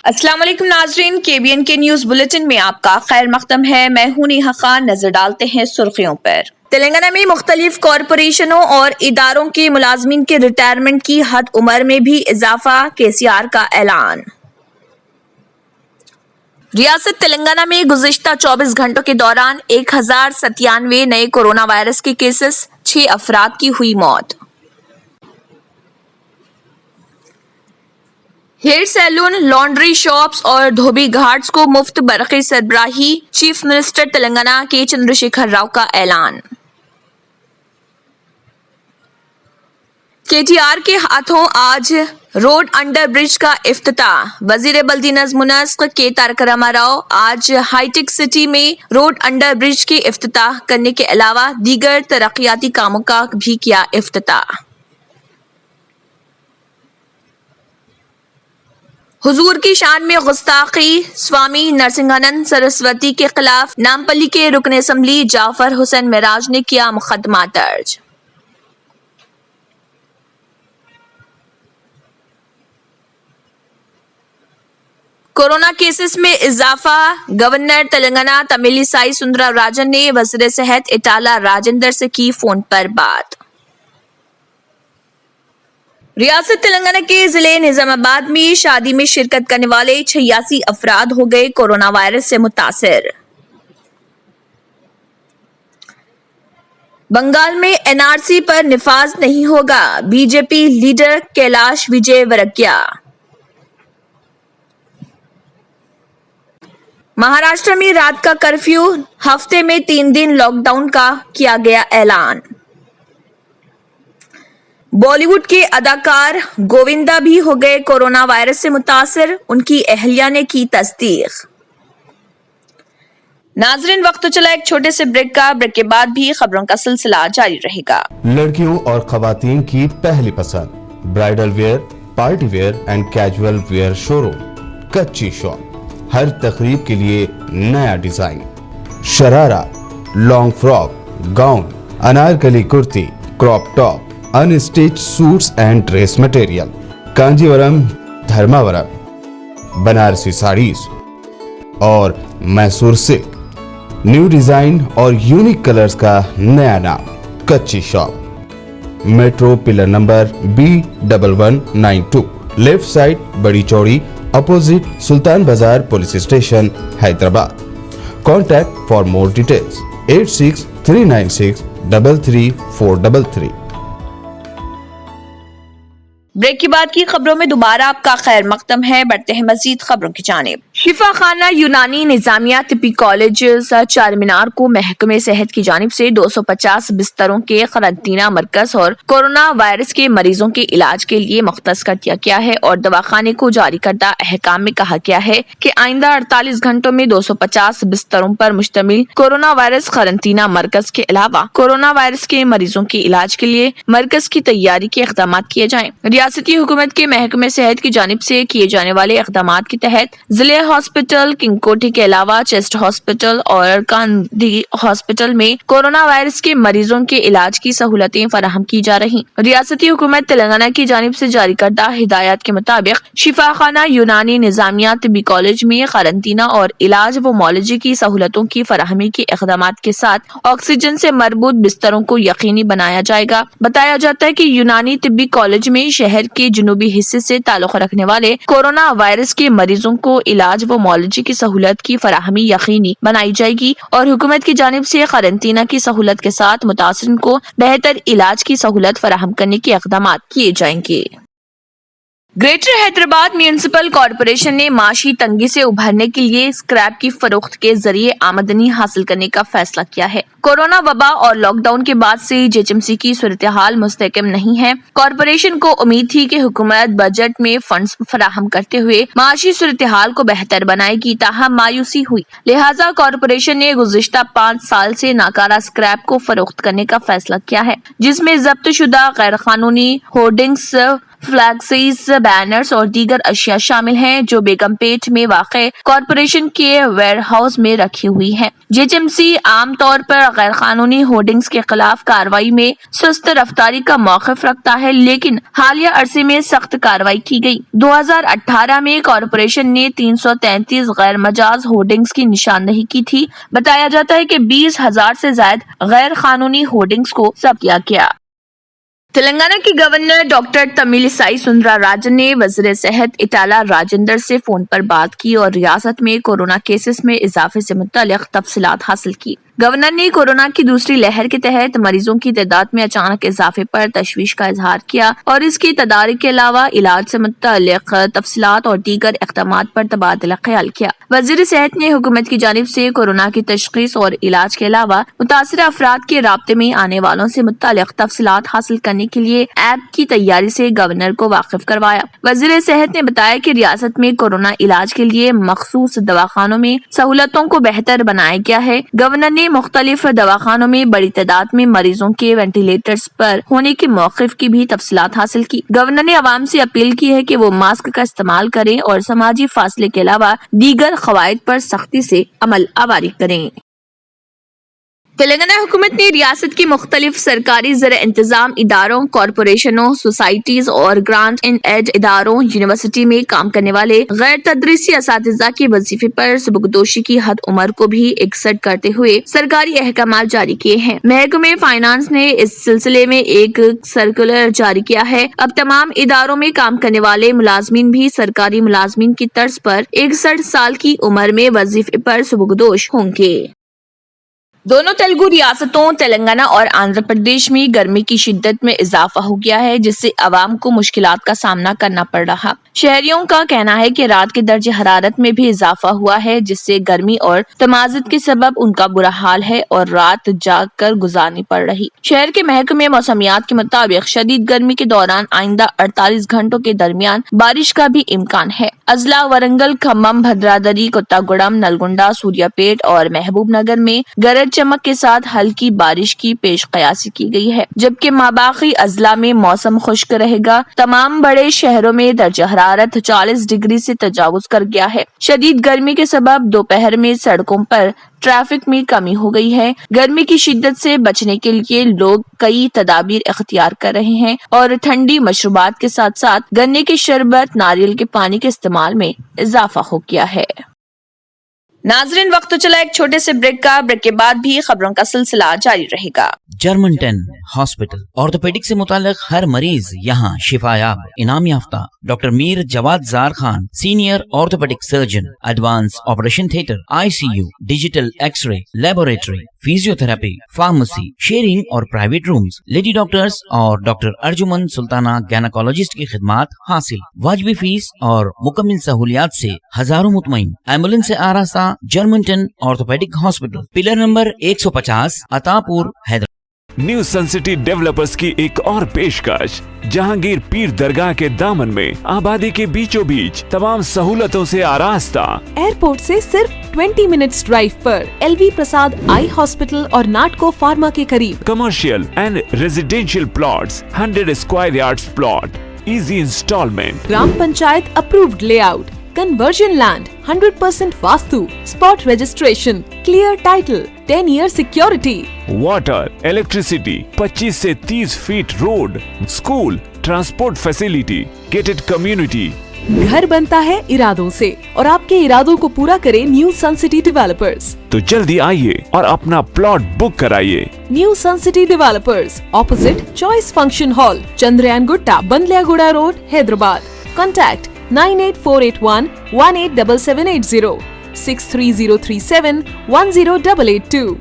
السلام علیکم ناظرین، KBN کے نیوز بلیٹن میں آپ کا خیر مقدم ہے۔ میں ہوں نیہا خان۔ نظر ڈالتے ہیں سرخیوں پر۔ تلنگانہ میں مختلف کارپوریشنوں اور اداروں کے ملازمین کے ریٹائرمنٹ کی حد عمر میں بھی اضافہ، KCR کا اعلان۔ ریاست تلنگانہ میں گزشتہ 24 گھنٹوں کے دوران 1097 نئے کورونا وائرس کے کیسز، 6 افراد کی ہوئی موت۔ ہیئر سیلون، لانڈری شاپس اور دھوبی گھاٹس کو مفت برقی سربراہی، چیف منسٹر تلنگانہ کے چندر شیکھر راؤ کا اعلان۔ KTR کے ہاتھوں آج روڈ انڈر برج کا افتتاح۔ وزیر بلدی نظم و نسق کے تارک راما راؤ آج ہائی ٹیک سٹی میں روڈ انڈر برج کے افتتاح کرنے کے علاوہ دیگر ترقیاتی کاموں کا بھی کیا افتتاح۔ حضور کی شان میں گستاخی، سوامی نرسنگھانند سرسوتی کے خلاف نامپلی کے رکن اسمبلی جعفر حسین معراج نے کیا مقدمہ درج۔ کورونا کیسز میں اضافہ، گورنر تلنگانہ تمیلی سائی سندرا راجن نے وزیر صحت ایٹالہ راجندر سے کی فون پر بات۔ ریاست تلنگانہ کے ضلع نظام آباد میں شادی میں شرکت کرنے والے 86 افراد ہو گئے کورونا وائرس سے متاثر۔ بنگال میں NRC پر نفاذ نہیں ہوگا، BJP لیڈر کیلاش وجے ورگیہ۔ مہاراشٹر میں رات کا کرفیو، ہفتے میں 3 دن لاک ڈاؤن کا کیا گیا اعلان۔ بالی ووڈ کے اداکار گووندا بھی ہو گئے کورونا وائرس سے متاثر، ان کی اہلیہ نے کی تصدیق۔ ناظرین، وقت تو چلا ایک چھوٹے سے بریک کا، بریک کے بعد بھی خبروں کا سلسلہ جاری رہے گا۔ لڑکیوں اور خواتین کی پہلی پسند bridal wear, party wear and casual wear showroom Kachi shop, ہر تقریب کے لیے نیا design, sharara, long frock, gown, anarkali kurti, crop top, unstitch suits and dress material, Kanjeevaram, Dharmavaram, Banarasi saris اور میسور سلک، نیو ڈیزائن اور یونیک کلرز کا نیا نام Kachi shop, metro pillar number B1192، left side بڑی چوڑی، opposite Sultan Bazaar police station, Hyderabad. Contact for more details 86 396 33433۔ Break کے بعد کی خبروں میں دوبارہ آپ کا خیر مقدم ہے۔ بڑھتے ہیں مزید خبروں کی جانب۔ شفا خانہ یونانی نظامیہ طبی کالج چار مینار کو محکمہ صحت کی جانب سے 250 بستروں کے قرنطینہ مرکز اور کورونا وائرس کے مریضوں کے علاج کے لیے مختص کر دیا گیا ہے، اور دواخانے کو جاری کردہ احکام میں کہا گیا ہے کہ آئندہ 48 گھنٹوں میں 250 بستروں پر مشتمل کورونا وائرس قرنطینہ مرکز کے علاوہ کورونا وائرس کے مریضوں کے علاج کے لیے مرکز کی تیاری کے اقدامات کیے جائیں۔ ریاستی حکومت کے محکمہ صحت کی جانب سے کیے جانے والے اقدامات کے تحت ضلع ہاسپٹل کنگ کوٹھی کے علاوہ چیسٹ ہاسپٹل اور گاندھی ہاسپٹل میں کورونا وائرس کے مریضوں کے علاج کی سہولتیں فراہم کی جا رہی۔ ریاستی حکومت تلنگانہ کی جانب سے جاری کردہ ہدایات کے مطابق شفا خانہ یونانی نظامیہ طبی کالج میں قرنطینہ اور علاج و معالجے کی سہولتوں کی فراہمی کے اقدامات کے ساتھ آکسیجن سے مربوط بستروں کو یقینی بنایا جائے گا۔ بتایا جاتا ہے کہ یونانی طبی کالج میں شہر کے جنوبی حصے سے تعلق رکھنے والے کورونا وائرس کے مریضوں کو علاج و معالجے کی سہولت کی فراہمی یقینی بنائی جائے گی، اور حکومت کی جانب سے قرنطینہ کی سہولت کے ساتھ متاثرین کو بہتر علاج کی سہولت فراہم کرنے کے اقدامات کیے جائیں گے۔ گریٹر حیدرآباد میونسپل کارپوریشن نے معاشی تنگی سے ابھرنے کے لیے اسکریپ کی فروخت کے ذریعے آمدنی حاصل کرنے کا فیصلہ کیا ہے۔ کورونا وبا اور لاک ڈاؤن کے بعد سے JHMC کی صورتحال مستحکم نہیں ہے۔ کارپوریشن کو امید تھی کہ حکومت بجٹ میں فنڈز فراہم کرتے ہوئے معاشی صورتحال کو بہتر بنائے گی، تاہم مایوسی ہوئی، لہٰذا کارپوریشن نے گزشتہ 5 سال سے ناکارہ اسکریپ کو فروخت کرنے کا فیصلہ کیا ہے، جس میں ضبط شدہ غیر قانونی ہورڈنگز، فلیکسیز، بینرز اور دیگر اشیاء شامل ہیں جو بیگم پیٹ میں واقع کارپوریشن کے ویئر ہاؤس میں رکھی ہوئی ہیں۔ جی ایچ ایم سی عام طور پر غیر قانونی ہورڈنگز کے خلاف کارروائی میں سست رفتاری کا موقف رکھتا ہے، لیکن حالیہ عرصے میں سخت کارروائی کی گئی۔ 2018 میں کارپوریشن نے 333 غیر مجاز ہورڈنگز کی نشاندہی کی تھی۔ بتایا جاتا ہے کہ 20,000 سے زائد غیر قانونی ہورڈنگز کو ضبط کیا گیا۔ تلنگانہ کی گورنر ڈاکٹر تمیلیسائی سندرا راجن نے وزیر صحت ایٹالہ راجندر سے فون پر بات کی اور ریاست میں کورونا کیسز میں اضافے سے متعلق تفصیلات حاصل کی۔ گورنر نے کورونا کی دوسری لہر کے تحت مریضوں کی تعداد میں اچانک اضافے پر تشویش کا اظہار کیا اور اس کی تدارک کے علاوہ علاج سے متعلق تفصیلات اور دیگر اقدامات پر تبادلہ خیال کیا۔ وزیر صحت نے حکومت کی جانب سے کورونا کی تشخیص اور علاج کے علاوہ متاثرہ افراد کے رابطے میں آنے والوں سے متعلق تفصیلات حاصل کرنے کے لیے ایپ کی تیاری سے گورنر کو واقف کروایا۔ وزیر صحت نے بتایا کہ ریاست میں کورونا علاج کے لیے مخصوص دواخانوں میں سہولتوں کو بہتر بنایا گیا ہے۔ گورنر نے مختلف دواخانوں میں بڑی تعداد میں مریضوں کے وینٹیلیٹرز پر ہونے کے موقف کی بھی تفصیلات حاصل کی۔ گورنر نے عوام سے اپیل کی ہے کہ وہ ماسک کا استعمال کریں اور سماجی فاصلے کے علاوہ دیگر قواعد پر سختی سے عمل آوری کریں۔ تلنگانہ حکومت نے ریاست کی مختلف سرکاری زیر انتظام اداروں، کارپوریشنوں، سوسائٹیز اور گرانٹ اینڈ ایڈ اداروں، یونیورسٹی میں کام کرنے والے غیر تدریسی اساتذہ کے وظیفے پر سبکدوشی کی حد عمر کو بھی اکسٹ کرتے ہوئے سرکاری احکامات جاری کیے ہیں۔ محکمہ فائنانس نے اس سلسلے میں ایک سرکولر جاری کیا ہے۔ اب تمام اداروں میں کام کرنے والے ملازمین بھی سرکاری ملازمین کی طرز پر 61 سال کی عمر میں وظیفے پر سبکدوش ہوں گے۔ دونوں تلگو ریاستوں تلنگانہ اور آندھرا پردیش میں گرمی کی شدت میں اضافہ ہو گیا ہے، جس سے عوام کو مشکلات کا سامنا کرنا پڑ رہا۔ شہریوں کا کہنا ہے کہ رات کے درجہ حرارت میں بھی اضافہ ہوا ہے، جس سے گرمی اور تمازت کے سبب ان کا برا حال ہے اور رات جاگ کر گزارنی پڑ رہی۔ شہر کے محکمہ موسمیات کے مطابق شدید گرمی کے دوران آئندہ 48 گھنٹوں کے درمیان بارش کا بھی امکان ہے۔ اضلاع ورنگل، کھمم، بھدرادری، کوتاگوڑم، نلگنڈا، سوریا پیٹ اور محبوب نگر میں گرج چمک کے ساتھ ہلکی بارش کی پیش قیاسی کی گئی ہے، جبکہ ماباقی اضلاع میں موسم خشک رہے گا۔ تمام بڑے شہروں میں درجہ حرارت 40 ڈگری سے تجاوز کر گیا ہے۔ شدید گرمی کے سبب دوپہر میں سڑکوں پر ٹریفک میں کمی ہو گئی ہے۔ گرمی کی شدت سے بچنے کے لیے لوگ کئی تدابیر اختیار کر رہے ہیں اور ٹھنڈی مشروبات کے ساتھ ساتھ گنے کے شربت، ناریل کے پانی کے استعمال میں اضافہ ہو گیا ہے۔ ناظرین، وقت تو چلا ایک چھوٹے سے بریک کا۔ بریک کے بعد بھی خبروں کا سلسلہ جاری رہے گا۔ جرمنٹن ہاسپٹل آرتھوپیڈک سے متعلق ہر مریض یہاں شفا یاب۔ انعام یافتہ doctor Mir Jawad Zar Khan, senior orthopaedic surgeon, advance operation theatre, I C U, digital X ray, laboratory, physiotherapy, pharmacy, sharing اور پرائیویٹ رومز، لیڈی ڈاکٹرز اور ڈاکٹر ارجمن سلطانہ گینیکولوجسٹ کی خدمات حاصل۔ واجبی فیس اور مکمل سہولیات سے ہزاروں مطمئن۔ ایمبولینس سے آراستہ Germanten orthopaedic hospital, pillar number 150، Attapur, Hyderabad. New sun city developers کی ایک اور پیشکش، جہانگیر پیر درگاہ کے دامن میں آبادی کے بیچوں بیچ تمام سہولتوں سے آراستہ، ایئرپورٹ سے صرف 20 منٹس ڈرائیو پر L V Prasad eye hospital اور ناٹکو فارما کے قریب۔ Commercial and residential plots, 100 square yards plot, easy instalment, gram panchayat approved layout, conversion land, 100% vastu, spot registration, clear title, 10 year security, water, electricity, 25 سے 30 feet road, school, transport facility, gated community. گھر بنتا ہے ارادوں سے اور آپ کے ارادوں کو پورا کرے نیو سن سٹی ڈیولپرز۔ تو جلدی آئیے اور اپنا پلاٹ بک کرائیے۔ New sun city developers, opposite choice function hall, Chandrayangutta, Bandlaguda road, Hyderabad. Contact 9848118780 63037 10882۔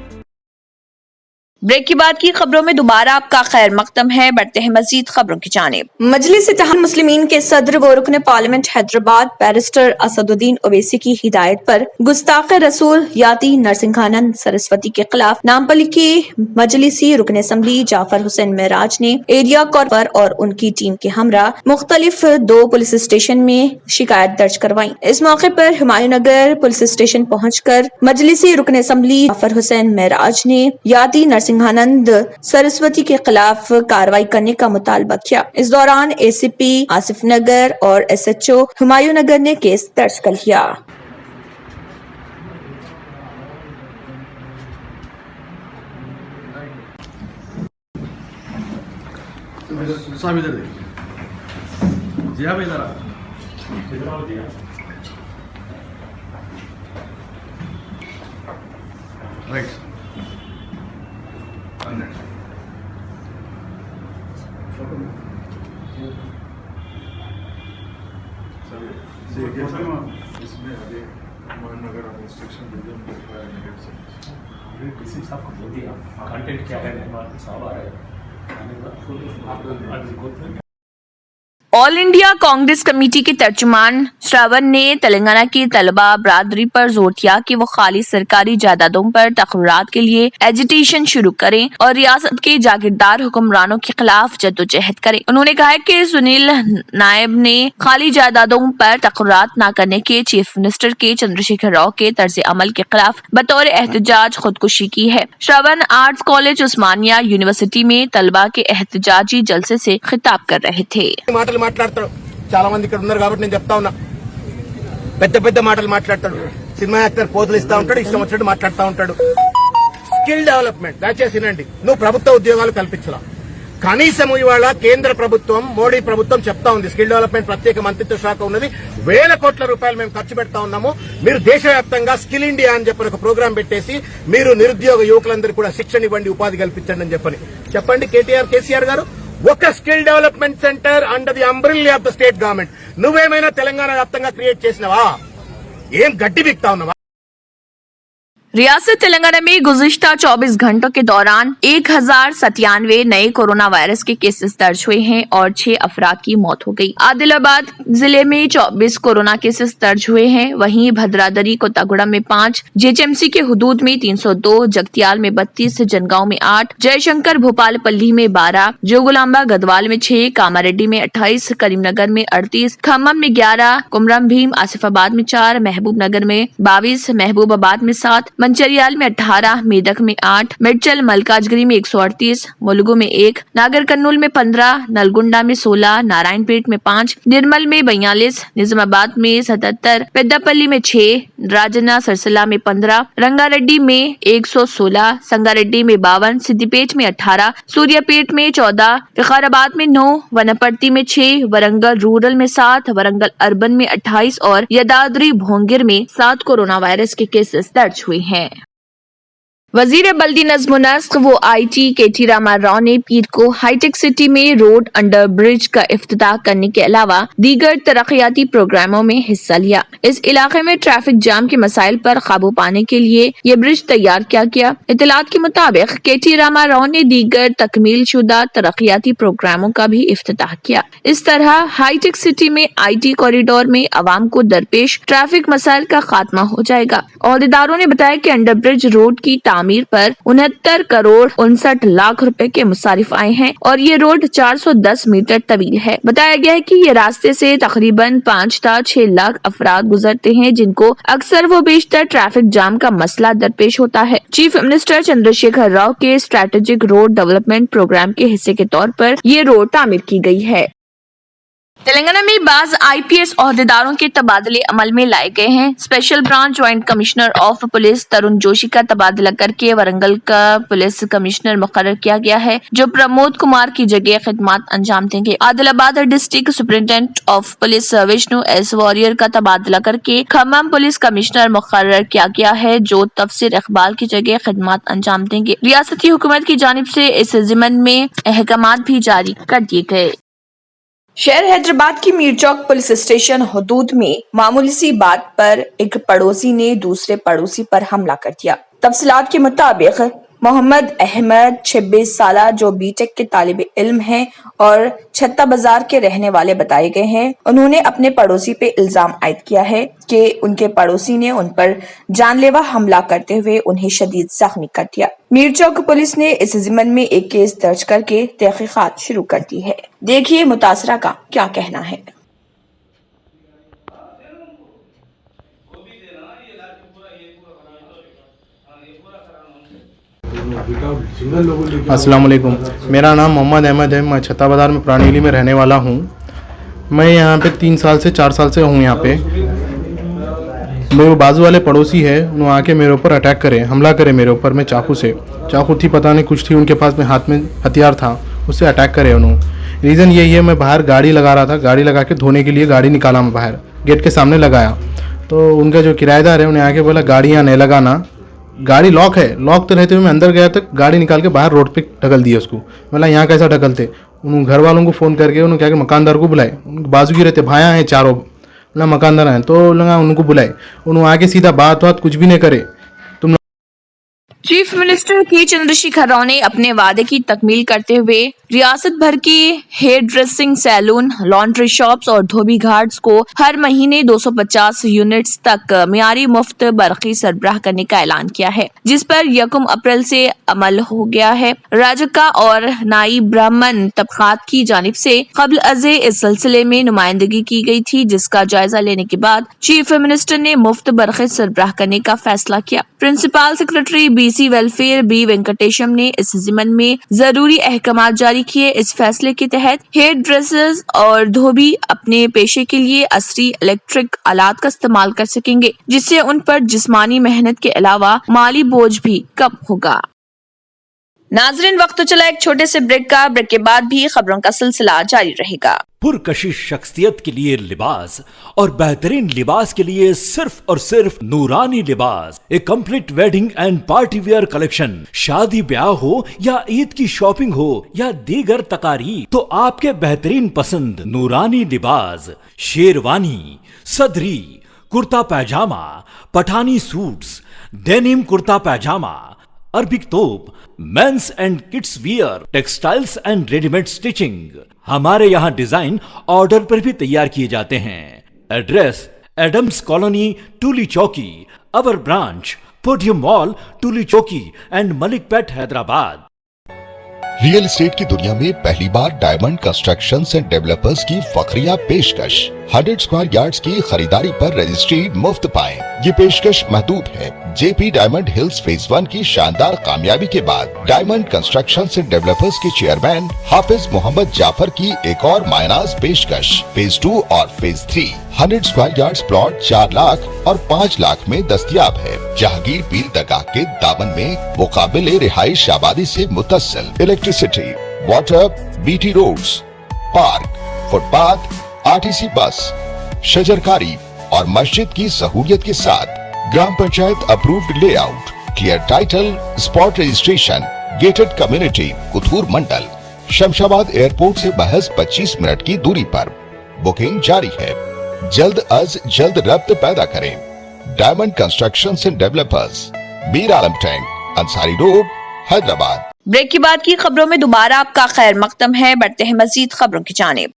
Break کے بعد کی خبروں میں دوبارہ آپ کا خیر مقدم ہے۔ بڑھتے ہیں مزید خبروں کی جانب۔ مجلس اتحاد مسلمین کے صدر و رکن پارلیمنٹ حیدرآباد بیرسٹر اسد الدین اویسی کی ہدایت پر گستاخ رسول یاتی نرسنگھانند سرسوتی کے خلاف نامپلی کے مجلسی رکن اسمبلی جعفر حسین معراج نے ایریا کارپور اور ان کی ٹیم کے ہمراہ مختلف 2 پولیس اسٹیشن میں شکایت درج کروائی۔ اس موقع پر ہمایوں نگر پولیس اسٹیشن پہنچ کر مجلسی رکن اسمبلی جعفر حسین معراج نے یاتی नरसिंहानंद सरस्वती के खिलाफ कार्रवाई करने का मुतालबा किया। इस दौरान एसीपी आसिफ नगर और एसएचओ हुमायूं नगर ने केस दर्ज कर लिया। साहब इधर देखिए, जिया भाई इधर आओ जिया। राइट इसमें अभी नगर इंस्ट्रक्शन दे दिया डीसी साहब को बोल दिया कंटेंट क्या है साहब आ रहे हैं। ऑल इंडिया कांग्रेस कमेटी के तर्जुमान श्रवण ने तेलंगाना की तलबा बरादरी पर जोर दिया कि वो खाली सरकारी जायदादों पर तकरीरात के लिए एजिटेशन शुरू करें और रियासत के जागीरदार हुक्मरानों के खिलाफ जद्दोजहद करें। उन्होंने कहा कि सुनील नायब ने खाली जायदादों पर तकरीरात न करने के चीफ मिनिस्टर के चंद्रशेखर राव के तर्ज अमल के खिलाफ बतौर एहतजाज खुदकुशी की है। श्रवण आर्ट्स कॉलेज उस्मानिया यूनिवर्सिटी में तलबा के एहतजाजी जलसे से खिताब कर रहे थे। మాట్లాడతాడు చాలా మంది ఇక్కడ ఉన్నారు కాబట్టి నేను చెప్తా ఉన్నా పెద్ద పెద్ద మాటలు మాట్లాడతాడు సినిమా యాక్టర్ పోజులు ఇస్తా ఉంటాడు ఇష్టం వచ్చినట్టు మాట్లాడుతూ ఉంటాడు స్కిల్ డెవలప్మెంట్ దయచేసి వినండి నువ్వు ప్రభుత్వ ఉద్యోగాలు కల్పించలా కనీసం ఇవాళ కేంద్ర ప్రభుత్వం మోడీ ప్రభుత్వం చెప్తా ఉంది స్కిల్ డెవలప్మెంట్ ప్రత్యేక మంత్రిత్వ శాఖ ఉన్నది వేల కోట్ల రూపాయలు మేము ఖర్చు పెడతా ఉన్నాము మీరు దేశవ్యాప్తంగా స్కిల్ ఇండియా అని చెప్పని ఒక ప్రోగ్రాం పెట్టేసి మీరు నిరుద్యోగ యువకులందరికీ కూడా శిక్షణ ఇవ్వండి ఉపాధి కల్పించండి అని చెప్పండి కేసీఆర్ గారు ఒక skill development centre under the umbrella of the state government నువ్వేమైనా తెలంగాణ వ్యాప్తంగా క్రియేట్ చేసినవా ఏం గడ్డి బిక్తా ఉన్నావా। रियासत तेलंगाना में गुज़िश्ता 24 घंटों के दौरान 1097 नए कोरोना वायरस के केसेस दर्ज हुए हैं और 6 अफराद की मौत हो गई। आदिलाबाद जिले में 24 कोरोना केसेस दर्ज हुए हैं। वहीं भद्रादरी कोतागुड़ा में 5, जेएचएमसी के हुदूद में 302, जगतियाल में 32, जनगांव में 8, जयशंकर भोपालपल्ली में 12, जोगुलांबा गदवाल में 6, कामारेड्डी में 28, करीमनगर में 38, खम्मम में 11, कुमरम भीम आसिफाबाद में 4, महबूब नगर में 22, महबूबाबाद में 7, मंचरियाल में 18, मेदक में 8, मिर्चल मलकाजगिरी में 138, मुलुगु में 1, नागर कन्नूल में 15, नलगुंडा में 16, नारायणपेट में 5, निर्मल में 42, निजामाबाद में 77, पेद्दापल्ली में 6, राजन्ना सरसला में 15, रंगारेड्डी में 116, संगारेड्डी में 52, सिद्दीपेट में 18, सूर्यापेट में 14, विकाराबाद में 9, वनपर्ती में 6, वरंगल रूरल में 7, वरंगल अर्बन में 28 और यदाद्री भोंगिर में 7 कोरोना वायरस के केसेस दर्ज हुए हैं। वजीर बल्दी नज़्म नस्क वो IT KT रामाराव ने पीर को हाईटेक सिटी में रोड अंडर ब्रिज का इफ्तिताह करने के अलावा दीगर तरक्याती प्रोग्रामों में हिस्सा लिया। इस इलाके में ट्रैफिक जाम के मसाइल पर काबू पाने के लिए ये ब्रिज तैयार किया गया। इत्तलात के मुताबिक KT रामाराव ने दीगर तकमील शुदा तरक्याती प्रोग्रामों का भी इफ्तिताह किया। इस तरह हाईटेक सिटी में IT कॉरिडोर में आवाम को दरपेश ट्रैफिक मसाइल का खात्मा हो जाएगा। अहदेदारों ने बताया कि अंडर ब्रिज रोड की तामीर पर 69 करोड़ 59 लाख रुपए के मुसारिफ आए हैं और ये रोड 410 मीटर तवील है। बताया गया है कि ये रास्ते से तकरीबन 5 से 6 लाख अफराद गुजरते हैं जिनको अक्सर वो बेशतर ट्रैफिक जाम का मसला दरपेश होता है। चीफ मिनिस्टर चंद्रशेखर राव के स्ट्रेटेजिक रोड डेवलपमेंट प्रोग्राम के हिस्से के तौर पर ये रोड तामीर की गई है। तेलंगाना में बाज IPS अहदेदारों के तबादले अमल में लाए गए हैं। Special branch joint commissioner of police Tarun Joshi का तबादला करके वरंगल का पुलिस कमिश्नर मुकर्रर किया गया है जो प्रमोद कुमार की जगह खिदमत अंजाम देंगे। Adilabad district superintendent of police Vishnu S warrior का तबादला करके खम्मम पुलिस कमिश्नर मुकर्रर किया गया है जो तफसीर इकबाल की जगह खिदमत अंजाम देंगे। रियासती हुकूमत की जानिब से इस जिम्मन में अहकामात भी जारी कर दिए गए। शहर हैदराबाद की मीरचौक पुलिस स्टेशन हुदूद में मामूली सी बात पर एक पड़ोसी ने दूसरे पड़ोसी पर हमला कर दिया। तफसीलात के मुताबिक मोहम्मद अहमद 26 साला जो बीटेक के तालिब इल्म हैं और छत्ता बाजार के रहने वाले बताए गए हैं। उन्होंने अपने पड़ोसी पे इल्जाम आयद किया है कि उनके पड़ोसी ने उन पर जानलेवा हमला करते हुए उन्हें शदीद जख्मी कर दिया। मीरचौक पुलिस ने इस जिम्मन में एक केस दर्ज करके तहकीकात शुरू कर दी है। देखिए मुतासरा का क्या कहना है। अस्सलाम वालेकुम, मेरा नाम मोहम्मद अहमद है। मैं छत्ता बाज़ार में पुरानी में रहने वाला हूँ। मैं यहाँ पे 3 साल से 4 साल से हूँ यहाँ पे। मेरे बाजू वाले पड़ोसी है, उन्होंने आके मेरे ऊपर अटैक करे, हमला करे मेरे ऊपर में चाकू से। चाकू थी, पता नहीं कुछ थी उनके पास में, हाथ में हथियार था, उससे अटैक करे उन्होंने। रीज़न यही है, मैं बाहर गाड़ी लगा रहा था, गाड़ी लगा के धोने के लिए गाड़ी निकाला, मैं बाहर गेट के सामने लगाया, तो उनका जो किराएदार है उन्हें आके बोला गाड़ी यहाँ नहीं लगाना, गाड़ी लॉक है। लॉक तो रहते हुए मैं अंदर गया तो गाड़ी निकाल के बाहर रोड पे ढकल दिया उसको। बोला यहाँ कैसा ढकलते? उन्होंने घर वालों को फ़ोन करके उन्होंने क्या कि मकानदार को बुलाए, उनके बाजू की रहते भाया हैं चारों, बोला मकानदार हैं, तो लगा उनको बुलाए, उन्होंने आके सीधा बात कुछ भी नहीं करे। चीफ मिनिस्टर के चंद्रशेखर राव ने अपने वादे की तकमील करते हुए रियासत भर के hair dressing salon, laundry shops और धोबी घाट्स को हर महीने 250 यूनिट्स तक मियारी मुफ्त बरक़ी सरबराह करने का ऐलान किया है, जिस पर 1 अप्रैल से अमल हो गया है। राजका और नाई ब्राह्मण तबकात की जानिब से क़ब्ल अज़े इस सिलसिले में नुमाइंदगी की गई थी, जिसका जायजा लेने के बाद चीफ मिनिस्टर ने मुफ्त बरक़ी सरबराह करने का फैसला किया। Principal secretary BC welfare B Venkatesham ने इस ज़िमन में जरूरी अहकाम जारी किए। इस फैसले के तहत हेयर ड्रेसर्स और धोबी अपने पेशे के लिए असरी इलेक्ट्रिक आलात का इस्तेमाल कर सकेंगे, जिससे उन पर जिस्मानी मेहनत के अलावा माली बोझ भी कम होगा। नाज़रीन, वक्त तो चला एक छोटे से ब्रेक का। ब्रेक के बाद भी खबरों का सिलसिला जारी रहेगा। पुरकशिश शख्सियत के लिए लिबास और बेहतरीन लिबास के लिए सिर्फ और सिर्फ नूरानी लिबास, a complete wedding and party wear collection. शादी ब्याह हो या ईद की शॉपिंग हो या दीगर तकारीब, तो आपके बेहतरीन पसंद नूरानी लिबास, शेरवानी, सदरी, kurta pyjama, Pathani suits, denim kurta pyjama, Arabic तोप, men's and kids wear, textiles and readymade stitching. हमारे यहाँ डिजाइन ऑर्डर पर भी तैयार किए जाते हैं। एड्रेस एडम्स कॉलोनी, टूली चौकी। अवर ब्रांच पोडियम मॉल, टूली चौकी एंड मलिकपेट, हैदराबाद। रियल एस्टेट की दुनिया में पहली बार डायमंड कंस्ट्रक्शंस एंड डेवलपर्स की फखरिया पेशकश। 100 स्क्वायर यार्ड्स की खरीदारी पर रजिस्ट्री मुफ्त पाएं। ये पेशकश महदूद है। JP डायमंड हिल्स फेज 1 की शानदार कामयाबी के बाद डायमंड कंस्ट्रक्शंस एंड डेवलपर्स के चेयरमैन हाफिज मोहम्मद जाफर की एक और मायनाज पेशकश। फेज 2 और phase 3 100 square yards plot 4 lakh और 5 लाख में दस्तयाब है। जहांगीर पीर दरगाह के दामन में मुकाबिले रिहाइश आबादी से मुतस्सिल electricity, water, BT roads, park, footpath, RTC bus, शजरकारी और मस्जिद की सहूलियत के साथ gram panchayat approved layout, clear title, spot registration, gated community, Kothur mandal, Shamshabad airport से महज 25 मिनट की दूरी पर। बुकिंग जारी है। जल्द अज जल्द रब्त पैदा करें। Diamond constructions and developers, Mir Alam tank, Ansari road, Hyderabad. Break के बाद की खबरों में दोबारा आपका खैर मकदम है। बढ़ते हैं मजीद खबरों की जानिब।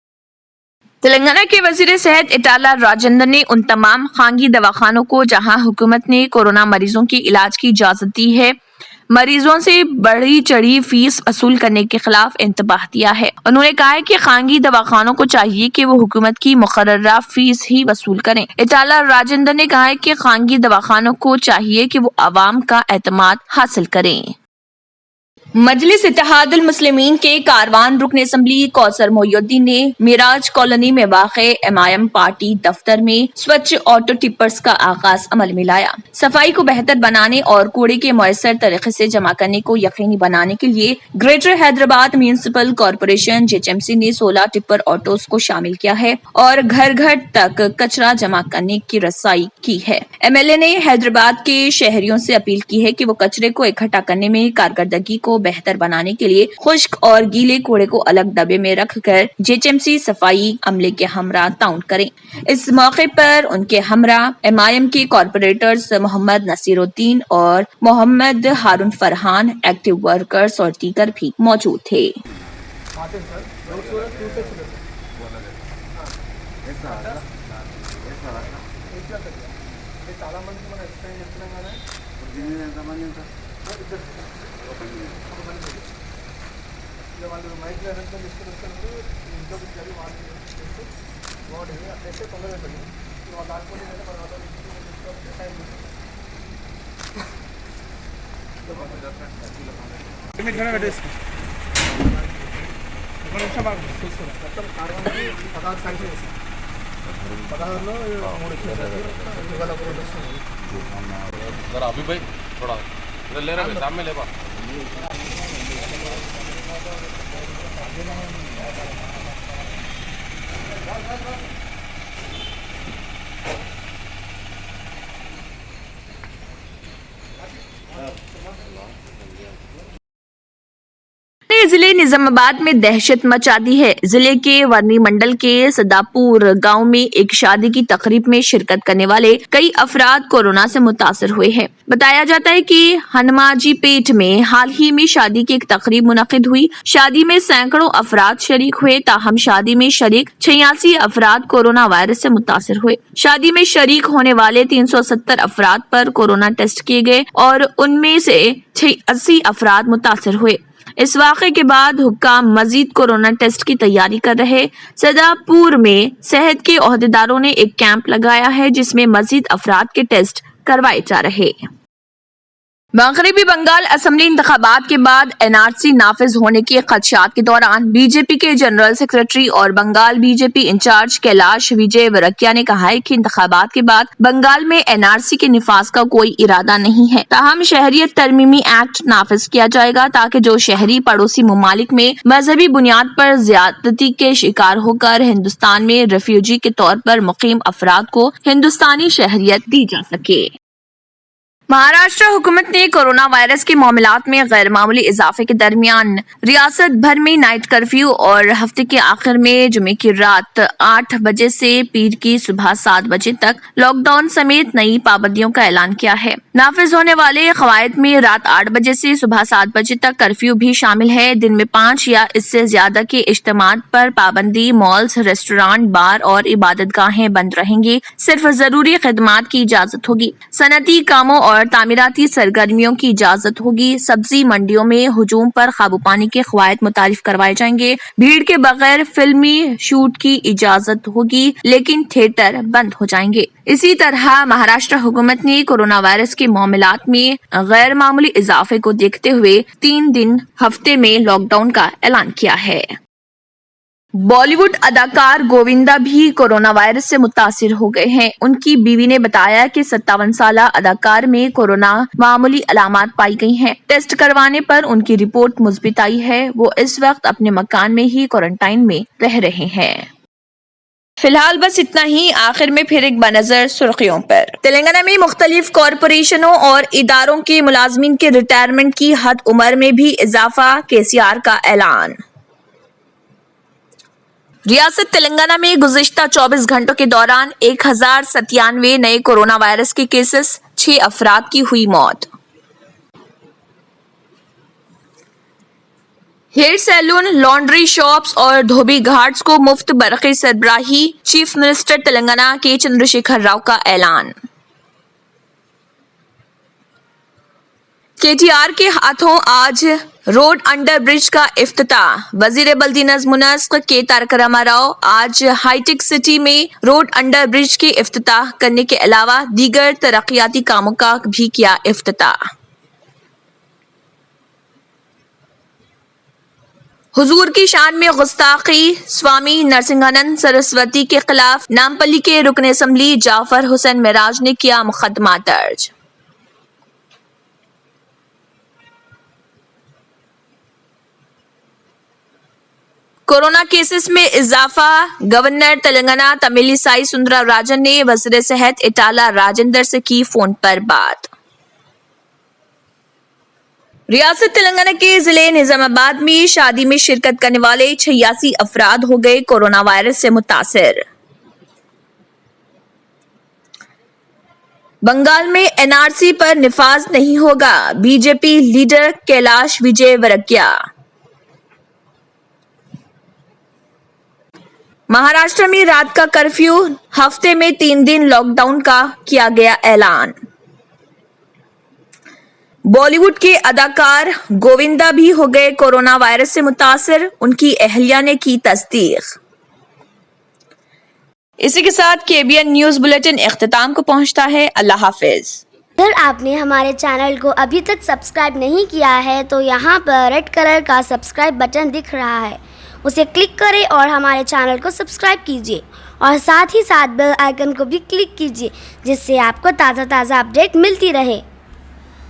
तेलंगाना के वजीर सेहत इटाला राजेंद्र ने उन तमाम खानगी दवाखानों को जहां हुकूमत ने कोरोना मरीजों के इलाज की इजाजत दी है, मरीजों से बढ़ी चढ़ी फीस वसूल करने के खिलाफ इंतबाह दिया है। उन्होंने कहा है कि खानगी दवाखानों को चाहिए कि वो हुकूमत की मुकर्ररा फीस ही वसूल करें। इटाला राजेंद्र ने कहा है कि खानगी दवाखानों को चाहिए कि वो आवाम का एतमाद हासिल करें। मजलिस इत्तेहादुल मुस्लिमीन के कारवान रुकन असम्बली कौसर मोहिउद्दीन ने मिराज कॉलोनी में वाक़े MIM पार्टी दफ्तर में स्वच्छ ऑटो टिपर्स का आगाज अमल में लाया। सफाई को बेहतर बनाने और कूड़े के मुयस्सर तरीके से जमा करने को यकीनी बनाने के लिए greater Hyderabad municipal corporation GHMC ने 16 टिपर ऑटोस को शामिल किया है और घर घर तक कचरा जमा करने की रसाई की है। MLA ने हैदराबाद के शहरियों से अपील की है कि वो कचरे को इकट्ठा करने में कारकर्दगी को बेहतर बनाने के लिए खुश्क और गीले कूड़े को अलग डब्बे में रखकर GHMC सफाई अमले के हमरा ताउन करें। इस मौके पर उनके हमरा MIM के कॉर्पोरेटर्स मोहम्मद नसीरुद्दीन और मोहम्मद हारून फरहान, एक्टिव वर्कर्स और दीगर भी मौजूद थे। जिले निजामाबाद में दहशत मचा दी है। जिले के वर्नी मंडल के सदापुर गांव में एक शादी की तकरीब में शिरकत करने वाले कई अफराद कोरोना से मुतासर हुए हैं। बताया जाता है कि हनुमाजी पेट में हाल ही में शादी की एक तकरीब मुनक्किद हुई। शादी में सैकड़ों अफराद शरीक हुए, ताहम शादी में शरीक 86 अफराद कोरोना वायरस से मुतासर हुए। शादी में शरीक होने वाले 370 अफराद पर कोरोना टेस्ट किए गए और उनमें से 80 अफराद मुतासर हुए। इस वाक़े के बाद हुक्काम मजीद कोरोना टेस्ट की तैयारी कर रहे। सदापुर में सेहत के ओहदेदारों ने एक कैंप लगाया है जिसमें मजीद अफराद के टेस्ट करवाए जा रहे। मगरबी बंगाल असेंबली इंतखाबात के बाद एनआरसी नाफिज होने के खदशात के दौरान बीजेपी के जनरल सेक्रेटरी और बंगाल बीजेपी इंचार्ज कैलाश विजय वर्गिया ने कहा है कि इंतखाबात के बाद बंगाल में एनआरसी के निफाज का कोई इरादा नहीं है, ताहम शहरियत तरमीमी एक्ट नाफिज किया जाएगा ताकि जो शहरी पड़ोसी ममालिक में मजहबी बुनियाद पर ज्यादती के शिकार होकर हिंदुस्तान में रेफ्यूजी के तौर पर मुकीम अफराद को हिंदुस्तानी शहरियत दी जा सके। महाराष्ट्र हुकूमत ने कोरोना वायरस के मामलात में गैर मामूली इजाफे के दरमियान रियासत भर में नाइट कर्फ्यू और हफ्ते के आखिर में जुमे की रात 8 बजे से पीर की सुबह 7 बजे तक लॉकडाउन समेत नई पाबंदियों का ऐलान किया है। नाफिज होने वाले कवायद में रात 8 बजे से सुबह 7 बजे तक कर्फ्यू भी शामिल है। दिन में 5 या इससे ज्यादा के इज्तिमात पर पाबंदी, मॉल्स, रेस्टोरेंट, बार और इबादत गाहें बंद रहेंगी। सिर्फ जरूरी खिदमात की इजाजत होगी। सनती कामों और तामीराती सरगर्मियों की इजाजत होगी। सब्जी मंडियों में हुजूम पर काबू पाने के कवायद मुतारिफ करवाए जाएंगे। भीड़ के बगैर फिल्मी शूट की इजाजत होगी, लेकिन थिएटर बंद हो जाएंगे। इसी तरह महाराष्ट्र हुकूमत ने कोरोना वायरस के मामलात में गैर मामूली इजाफे को देखते हुए 3 दिन हफ्ते में लॉकडाउन का ऐलान किया है। बॉलीवुड अदाकार गोविंदा भी कोरोना वायरस से मुतासिर हो गए हैं। उनकी बीवी ने बताया कि 57 साला अदाकार में कोरोना मामूली अलामात पाई गई हैं। टेस्ट करवाने पर उनकी रिपोर्ट मुस्बित आई है। वो इस वक्त अपने मकान में ही क्वारंटाइन में रह रहे हैं। फिलहाल बस इतना ही। आखिर में फिर एक बनजर सुर्खियों पर। तेलंगाना में मुख्तलिफ कॉरपोरेशनों और इदारों के मुलाजमीन के रिटायरमेंट की हद उम्र में भी इजाफा, केसीआर का ऐलान। रियासत तेलंगाना में गुज़िश्ता 24 घंटों के दौरान 1097 नए कोरोना वायरस के केसेस, 6 अफराद की हुई मौत। हेयर सैलून, लॉन्ड्री शॉप्स और धोबी घाट्स को मुफ्त बरक़ी सरबराही, चीफ मिनिस्टर तेलंगाना के चंद्रशेखर राव का ऐलान। केटीआर के हाथों आज रोड अंडर ब्रिज का इफ्तिताह। वजीर बल्दी नज़्म-ओ-नस्क के तारक रामाराव आज हाईटेक सिटी में रोड अंडर ब्रिज के इफ्तिताह करने के अलावा दीगर तरक्याती कामों का भी किया इफ्तिताह। हुजूर की शान में गुस्ताखी, स्वामी नरसिंहानंद सरस्वती के खिलाफ नामपल्ली के रुकन असम्बली जाफर हुसैन मेराज ने किया मुकदमा दर्ज। कोरोना केसेस में इजाफा, गवर्नर तेलंगाना तमिलिसाई सुंदरराजन ने वज़ीर सेहत इटाला राजेंद्र से की फोन पर बात। रियासत तेलंगाना के जिले निजामाबाद में शादी में शिरकत करने वाले 86 अफराद हो गए कोरोना वायरस से मुतासिर। बंगाल में एनआरसी पर निफाज नहीं होगा, बीजेपी लीडर कैलाश विजय वर्गिया। महाराष्ट्र में रात का कर्फ्यू, हफ्ते में 3 दिन लॉकडाउन का किया गया ऐलान। बॉलीवुड के अदाकार गोविंदा भी हो गए कोरोना वायरस से मुतासिर, उनकी अहलिया ने की तस्दीक। इसी के साथ केबीएन न्यूज बुलेटिन इख्तिताम को पहुंचता है। अल्लाह हाफिज। اگر آپ نے ہمارے چینل کو ابھی تک سبسکرائب نہیں کیا ہے تو یہاں پر ریڈ کلر کا سبسکرائب بٹن دکھ رہا ہے، اسے کلک کریں اور ہمارے چینل کو سبسکرائب کیجیے اور ساتھ ہی ساتھ بیل آئیکن کو بھی کلک کیجیے، جس سے آپ کو تازہ اپڈیٹ ملتی رہے۔